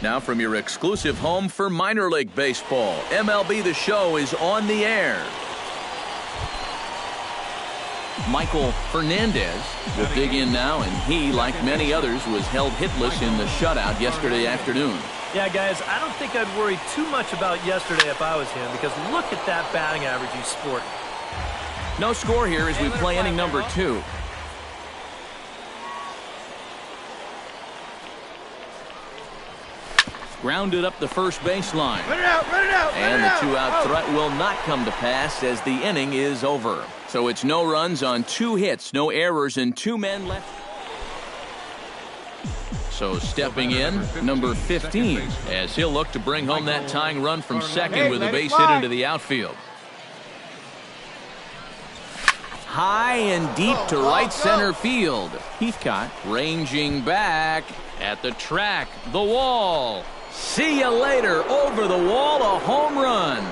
Now from your exclusive home for minor league baseball, MLB The Show is on the air. Michael Fernandez will dig in now, and he, like many others, was held hitless in the shutout yesterday afternoon. Yeah, guys, I don't think I'd worry too much about yesterday if I was him, because look at that batting average he's sporting. No score here as we play inning number 2. Grounded up the first baseline. Run it out, run it out, and the two-out threat will not come to pass as the inning is over. So it's no runs on 2 hits, no errors, and 2 men left. So stepping in, number 15, as he'll look to bring home that tying run from second with a base hit into the outfield. High and deep to right center field. Heathcott ranging back at the track, the wall. See you later. Over the wall, a home run.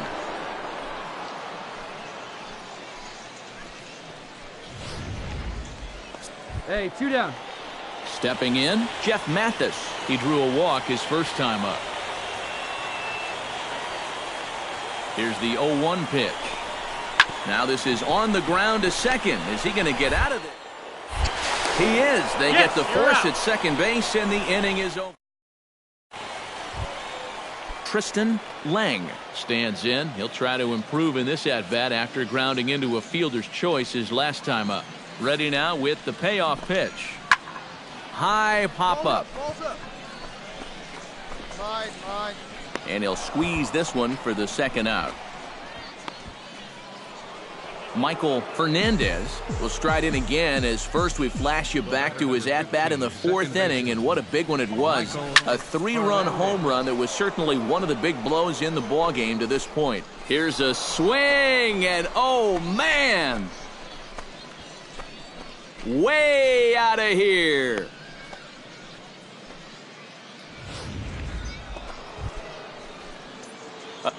Hey, 2 down. Stepping in, Jeff Mathis. He drew a walk his first time up. Here's the 0-1 pitch. Now this is on the ground to second. Is he going to get out of it? He is. They get the force at second base, and the inning is over. Tristan Lang stands in. He'll try to improve in this at-bat after grounding into a fielder's choice his last time up. Ready now with the payoff pitch. High pop-up. And he'll squeeze this one for the second out. Michael Fernandez will stride in again, as first we flash you back to his at-bat in the 4th inning, and what a big one it was. A 3-run home run that was certainly one of the big blows in the ballgame to this point. Here's a swing, and oh man! Way out of here!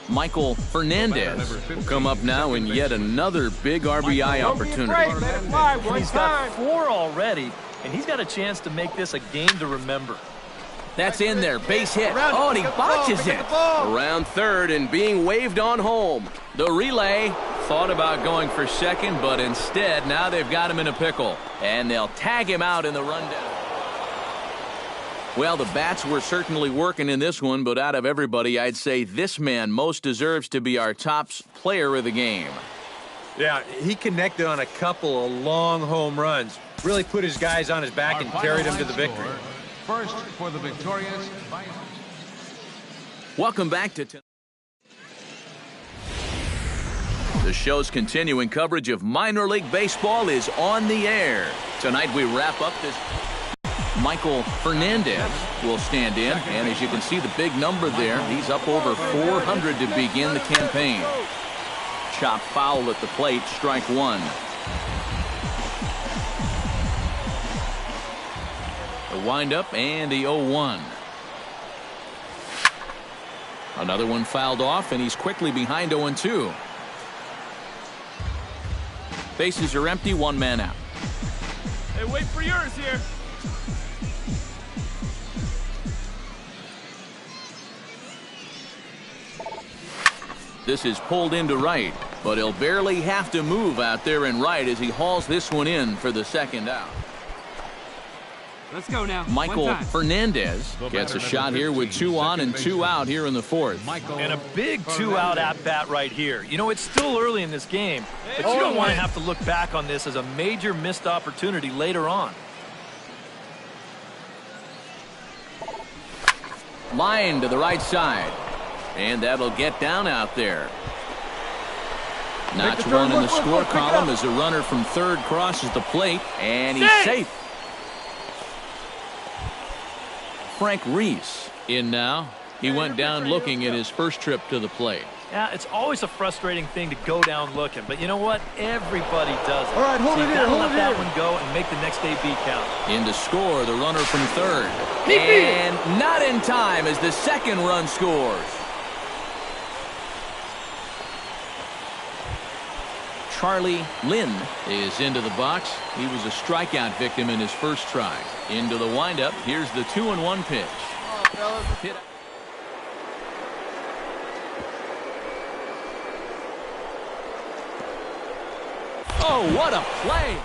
Michael Fernandez will come up now in yet another big RBI opportunity. He's got 4 already, and he's got a chance to make this a game to remember. That's in there. Base hit. Oh, and he botches it. Around third and being waved on home. The relay thought about going for second, but instead now they've got him in a pickle. And they'll tag him out in the rundown. Well, the bats were certainly working in this one, but out of everybody, I'd say this man most deserves to be our top player of the game. Yeah, he connected on a couple of long home runs. Really put his guys on his back and carried them to the victory. First for the victorious. Welcome back to the show's continuing coverage of minor league baseball is on the air. Tonight we wrap up this. Michael Fernandez will stand in, and as you can see the big number there, he's up over 400 to begin the campaign. Chop foul at the plate, strike 1. The windup and the 0-1. Another one fouled off, and he's quickly behind 0-2. Bases are empty, 1 man out. Hey, wait for yours here. This is pulled into right, but he'll barely have to move out there in right as he hauls this one in for the second out. Let's go now. Michael Fernandez gets a shot here with 2 on and 2 out here in the 4th. And a big 2-out at-bat right here. You know, it's still early in this game, but you don't want to have to look back on this as a major missed opportunity later on. Line to the right side. And that'll get down out there. Notch 1 in the score column as a runner from third crosses the plate, and he's safe. Frank Reese in now. He went down looking at his first trip to the plate. Yeah, it's always a frustrating thing to go down looking, but you know what? Everybody does it. All right, hold it here, hold it let that one go and make the next AB count. In to score, the runner from third. And not in time as the second run scores. Charlie Lynn is into the box. He was a strikeout victim in his first try. Into the windup. Here's the 2-1 pitch. Oh, what a play.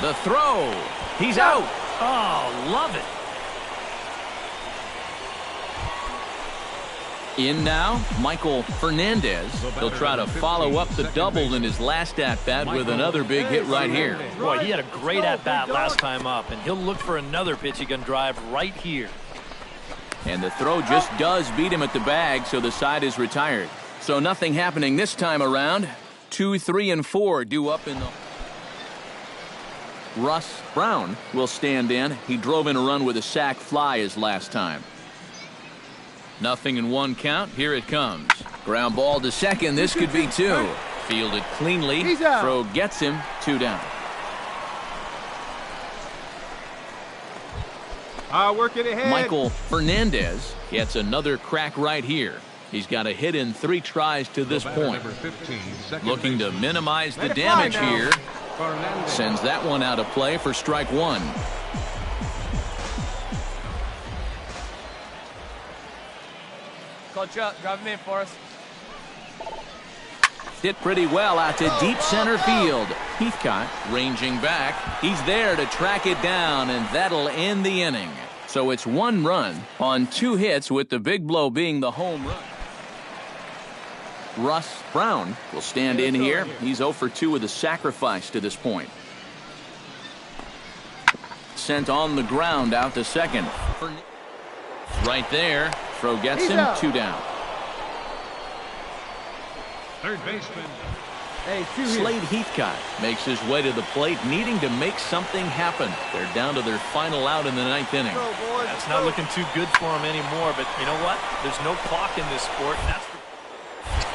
The throw. He's out. Oh, love it. In now, Michael Fernandez. He'll try to follow up the double in his last at-bat with another big hit right here. Boy, he had a great at-bat last time up, and he'll look for another pitch he can drive right here. And the throw just does beat him at the bag, so the side is retired. So nothing happening this time around. 2, 3, and 4 due up in the... Russ Brown will stand in. He drove in a run with a sac fly his last time. Nothing in one count. Here it comes. Ground ball to second. This could be 2. Fielded cleanly. Throw gets him. 2 down. Working ahead. Michael Fernandez gets another crack right here. He's got a hit in 3 tries to this point. Looking to minimize the damage here. Sends that one out of play for strike 1. Coach up, drive him in for us. Hit pretty well out to deep center field. Heathcott ranging back. He's there to track it down, and that'll end the inning. So it's 1 run on 2 hits, with the big blow being the home run. Russ Brown will stand in here. He's 0 for 2 with a sacrifice to this point. Sent on the ground out to second. Right there. Throw gets him. 2 down. Third baseman. Hey, 2 here. Slade Heathcott makes his way to the plate, needing to make something happen. They're down to their final out in the 9th inning. That's not looking too good for him anymore, but you know what? There's no clock in this sport.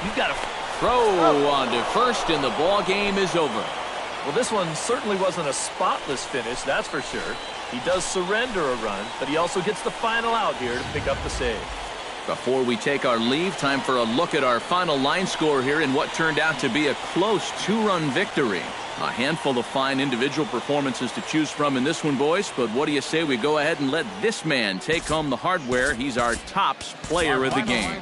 You've got to throw on to first, and the ball game is over. Well, this one certainly wasn't a spotless finish, that's for sure. He does surrender a run, but he also gets the final out here to pick up the save. Before we take our leave, time for a look at our final line score here in what turned out to be a close 2-run victory. A handful of fine individual performances to choose from in this one, boys, but what do you say we go ahead and let this man take home the hardware? He's our tops player of the game.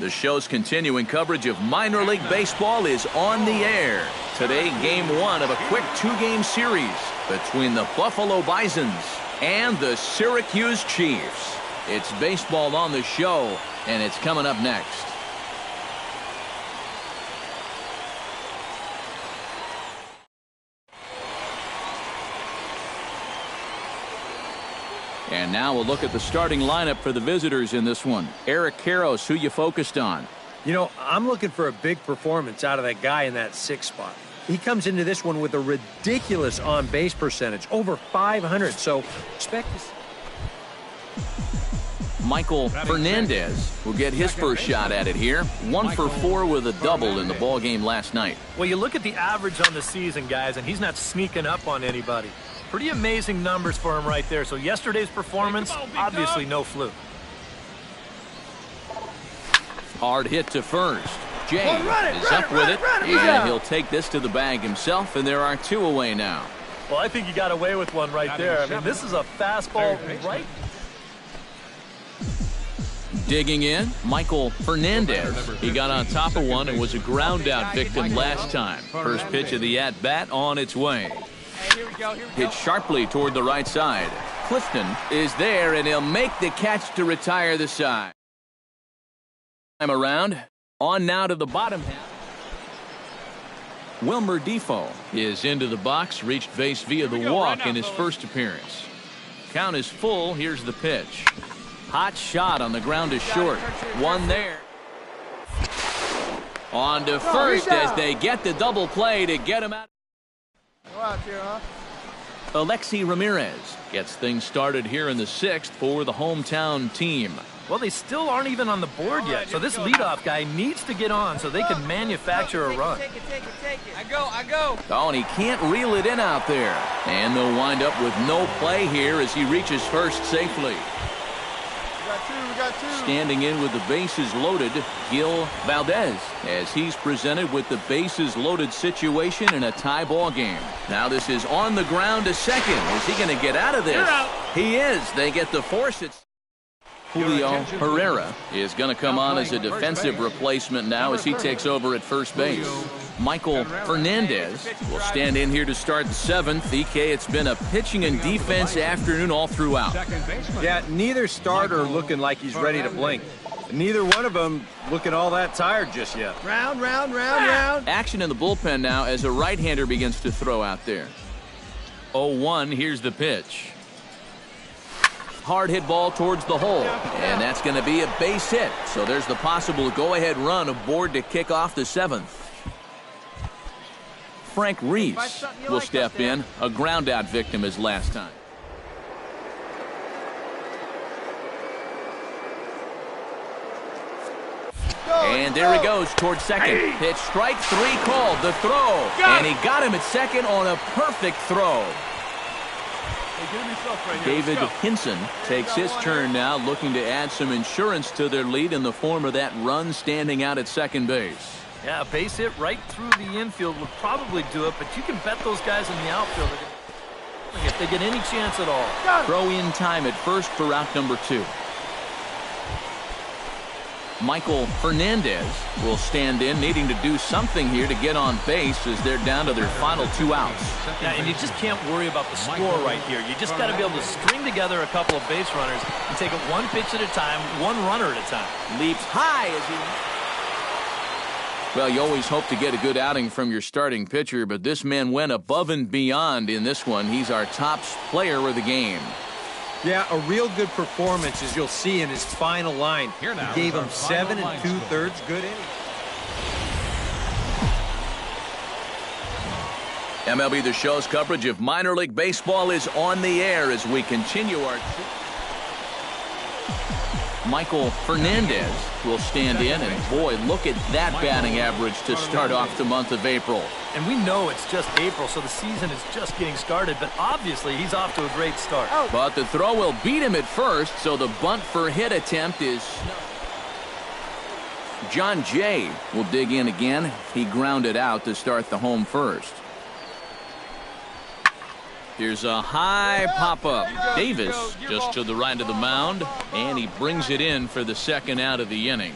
The show's continuing coverage of minor league baseball is on the air. Today, game 1 of a quick 2-game series between the Buffalo Bisons and the Syracuse Chiefs. It's baseball on the show, and it's coming up next. And now we'll look at the starting lineup for the visitors in this one. Eric Karros, who you focused on? You know, I'm looking for a big performance out of that guy in that 6th spot. He comes into this one with a ridiculous on-base percentage, over 500, so expect to see. Michael Fernandez will get his first shot at it here. 1 for 4 with a double in the ball game last night. Well, you look at the average on the season, guys, and he's not sneaking up on anybody. Pretty amazing numbers for him right there. So yesterday's performance, obviously no fluke. Hard hit to first. Jay is up with it, and he'll take this to the bag himself, and there are 2 away now. Well, I think you got away with one right there. I mean, this is a fastball right. Digging in, Michael Fernandez. He got on top of one and was a ground-out victim last time. First pitch of the at-bat on its way. Hit sharply toward the right side. Clifton is there, and he'll make the catch to retire the side. Time around. On now to the bottom half. Wilmer Defoe is into the box, reached base via the walk in his first appearance. Count is full. Here's the pitch. Hot shot on the ground is short. One there. On to first as they get the double play to get him out. Go out here, huh? Alexi Ramirez gets things started here in the 6th for the hometown team. Well, they still aren't even on the board yet, so this leadoff guy needs to get on so they can manufacture a run. Take it. I go. Oh, and he can't reel it in out there. And they'll wind up with no play here as he reaches first safely. We got two. Standing in with the bases loaded, Gil Valdez, as he's presented with the bases loaded situation in a tie ball game. Now this is on the ground to second. Is he going to get out of this? He is. They get the force. It's Julio Herrera is going to come on as a defensive replacement now as he takes over at first base. Michael Fernandez will stand in here to start the 7th. EK, it's been a pitching and defense afternoon all throughout. Yeah, neither starter looking like he's ready to blink. Neither one of them looking all that tired just yet. Round. Action in the bullpen now as a right-hander begins to throw out there. 0-1, here's the pitch. Hard hit ball towards the hole, and that's going to be a base hit. So there's the possible go-ahead run aboard to kick off the 7th. Frank Reese will step in, a ground-out victim as last time. And there he goes towards second. Pitch strike 3 called. The throw. And he got him at second on a perfect throw. David Hinson takes his turn now, looking to add some insurance to their lead in the form of that run standing out at second base. Yeah, a base hit right through the infield would probably do it, but you can bet those guys in the outfield if they get any chance at all. Throw in time at first for route number 2. Michael Fernandez will stand in, needing to do something here to get on base as they're down to their final 2 outs. Yeah, and you just can't worry about the score right here. You just got to be able to string together a couple of base runners and take it one pitch at a time, one runner at a time. Leaps high as he... Well, you always hope to get a good outing from your starting pitcher, but this man went above and beyond in this one. He's our top player of the game. Yeah, a real good performance, as you'll see in his final line. He gave him 7 2/3 good innings. MLB The Show's coverage of minor league baseball is on the air as we continue our... Michael Fernandez will stand in, and boy, look at that batting average to start off the month of April. And we know it's just April, so the season is just getting started, but obviously he's off to a great start. But the throw will beat him at first, so the bunt for hit attempt is... John Jay will dig in again. He grounded out to start the home first. Here's a high pop-up. Davis just to the right of the mound, and he brings it in for the second out of the inning.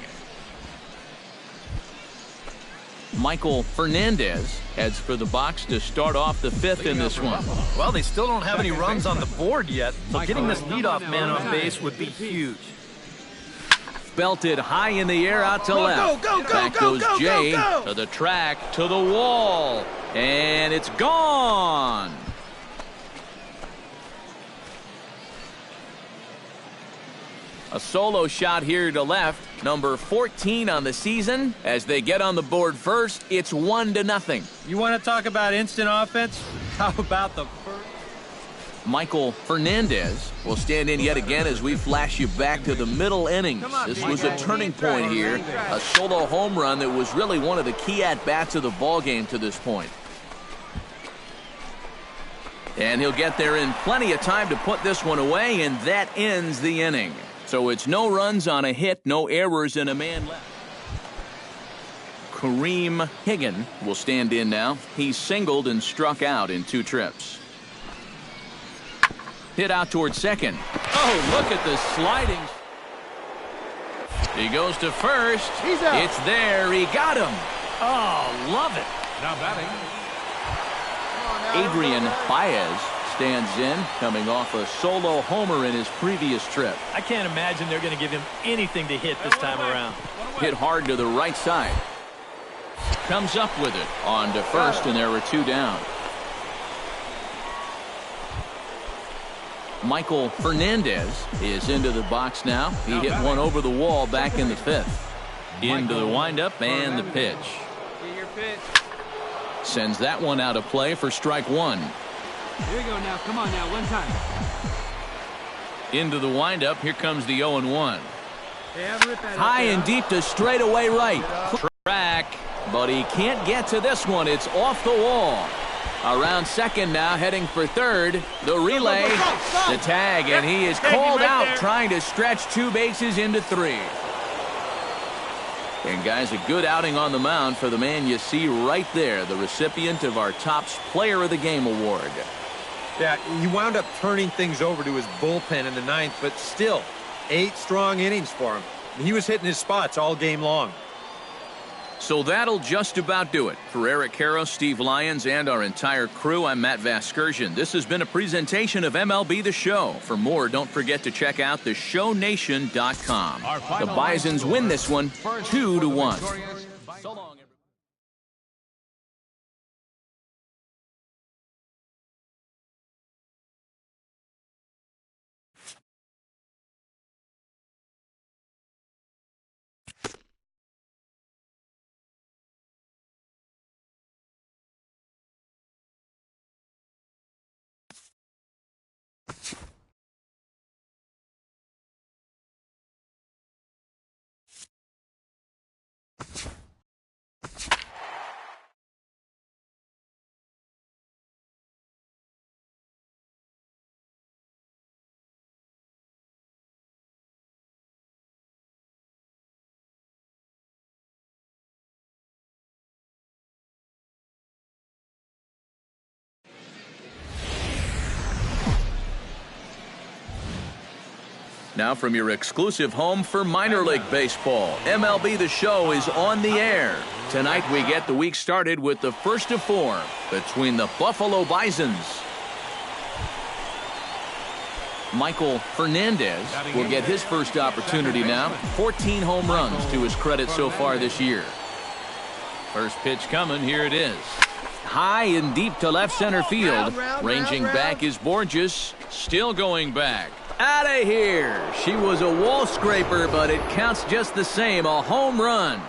Michael Fernandez heads for the box to start off the 5th in this one. Well, they still don't have any runs on the board yet, so getting this leadoff man on base would be huge. Belted high in the air out to left. Back goes Jay to the track, to the wall, and it's gone. A solo shot here to left, number 14 on the season. As they get on the board first, it's 1-0. You want to talk about instant offense? How about the first? Michael Fernandez will stand in yet again as we flash you back to the middle innings. This was a turning point here, a solo home run that was really one of the key at-bats of the ballgame to this point. And he'll get there in plenty of time to put this one away, and that ends the inning. So it's no runs on a hit, no errors, and a man left. Kareem Higgin will stand in now. He singled and struck out in 2 trips. Hit out towards second. Oh, look at the sliding. He goes to first. He's out. It's there. He got him. Oh, love it. Now batting. Adrian Baez stands in, coming off a solo homer in his previous trip. I can't imagine they're going to give him anything to hit this time around. Hit hard to the right side. Comes up with it on to first, and there are 2 down. Michael Fernandez is into the box now. He hit one over the wall back in the 5th. Into the windup and the pitch. Get your pitch. Sends that one out of play for strike 1. Here we go now. Come on now. One time. Into the windup. Here comes the 0-1. Hey, have a rip at it. High and deep to straightaway right. Track, but he can't get to this one. It's off the wall. Around second now, heading for third. The relay, the tag, and he is called out trying to stretch 2 bases into 3. And guys, a good outing on the mound for the man you see right there, the recipient of our Topps Player of the Game award. Yeah, he wound up turning things over to his bullpen in the 9th, but still, 8 strong innings for him. He was hitting his spots all game long. So that'll just about do it. For Eric Harrow, Steve Lyons, and our entire crew, I'm Matt Vasgersian. This has been a presentation of MLB The Show. For more, don't forget to check out theshownation.com. The Bisons win this one 2-1. So long. Now from your exclusive home for minor league baseball, MLB The Show is on the air. Tonight we get the week started with the first of 4 between the Buffalo Bisons. Michael Fernandez will get his first opportunity now. 14 home runs to his credit so far this year. First pitch coming, here it is. High and deep to left center field. Ranging back is Borges, still going back. Out of here. She was a wall scraper, but it counts just the same. A home run.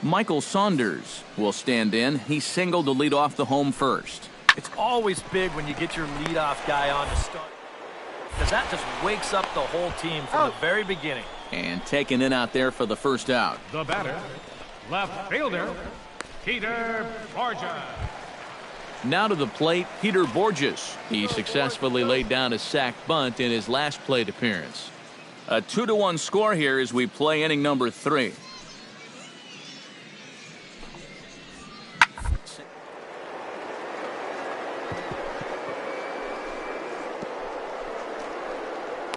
Michael Saunders will stand in. He singled to lead off the home first. It's always big when you get your leadoff guy on to start, because that just wakes up the whole team from the very beginning. And taken in out there for the first out. The batter, left fielder, Peter Borges. Now to the plate, Peter Borges. He successfully laid down a sac bunt in his last plate appearance. A 2-1 score here as we play inning number 3.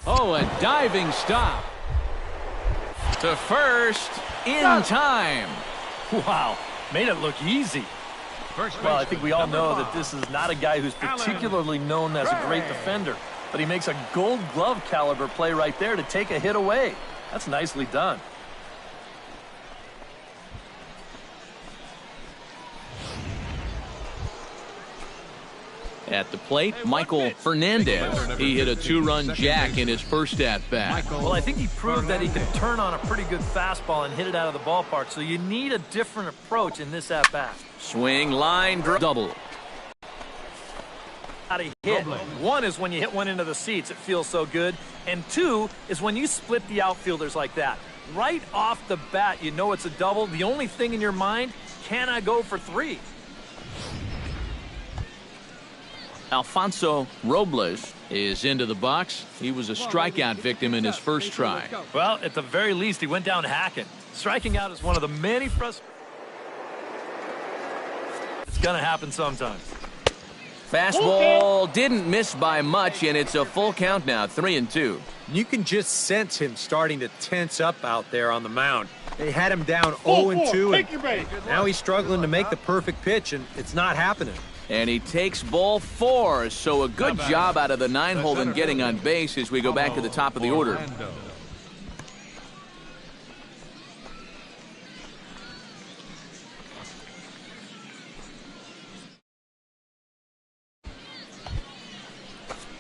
Oh, a diving stop. To first in time. Wow, made it look easy. Well, I think we all know that this is not a guy who's particularly known as a great defender, but he makes a gold glove caliber play right there to take a hit away. That's nicely done. At the plate, Michael Fernandez. He hit a 2-run jack in his first at-bat. Well, I think he proved that he can turn on a pretty good fastball and hit it out of the ballpark, so you need a different approach in this at-bat. Swing, line, double. How to hit. One is when you hit one into the seats, it feels so good. And 2 is when you split the outfielders like that. Right off the bat, you know it's a double. The only thing in your mind, can I go for 3? Alfonso Robles is into the box. He was a strikeout victim in his first try. Well, at the very least, he went down hacking. Striking out is one of the many frustrations. It's going to happen sometimes. Fastball didn't miss by much, and it's a full count now, 3-2. You can just sense him starting to tense up out there on the mound. They had him down 0-2, and now he's struggling to make the perfect pitch, and it's not happening. And he takes ball 4, so a good job out of the 9-hole in getting on base as we go back to the top of the order.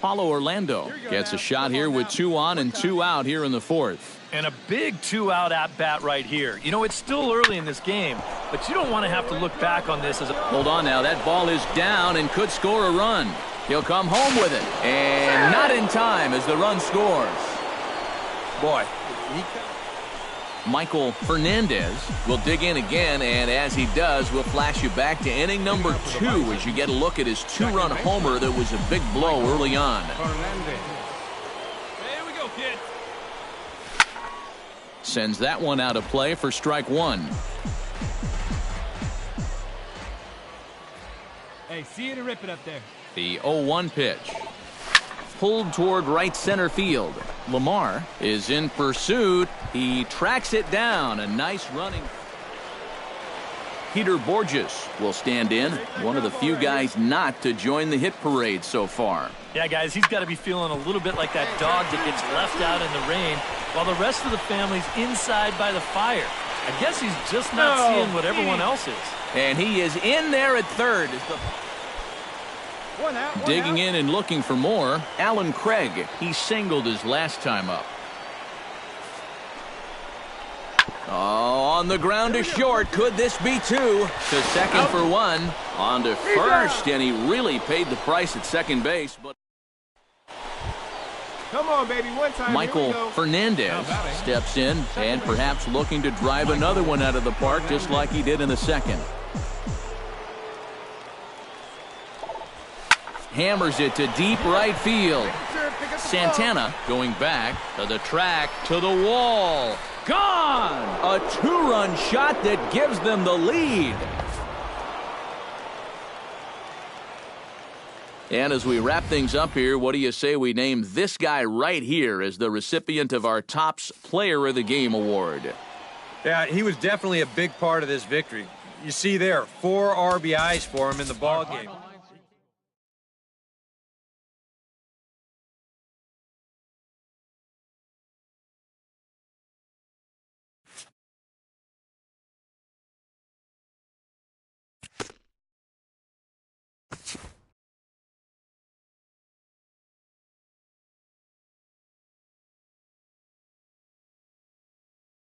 Paulo Orlando gets a shot here with 2 on and 2 out here in the 4th. And a big 2-out at-bat right here. You know, it's still early in this game, but you don't want to have to look back on this as a... Hold on now. That ball is down and could score a run. He'll come home with it. And not in time as the run scores. Boy, Michael Fernandez will dig in again, and as he does, we'll flash you back to inning number 2 as you get a look at his 2-run homer that was a big blow early on. Here we go, kid. Sends that one out of play for strike 1. Hey, see you to rip it up there. The 0-1 pitch. Pulled toward right center field. Lamar is in pursuit. He tracks it down. A nice running. Peter Borges will stand in. One of the few guys not to join the hit parade so far. Yeah, guys, he's got to be feeling a little bit like that dog that gets left out in the rain while the rest of the family's inside by the fire. I guess he's just not seeing what everyone else is. And he is in there at third. One out. Digging in and looking for more. Alan Craig. He singled his last time up. Oh, on the ground to short. Could this be 2? To second for 1. On to first, and he really paid the price at second base. But Come on, baby. One time. Michael Fernandez steps in and perhaps looking to drive another one out of the park just like he did in the second. Hammers it to deep right field. Santana going back to the track, to the wall. Gone! A 2-run shot that gives them the lead. And as we wrap things up here, what do you say we name this guy right here as the recipient of our Topps Player of the Game award? yeah, he was definitely a big part of this victory. You see there, 4 RBIs for him in the ball game.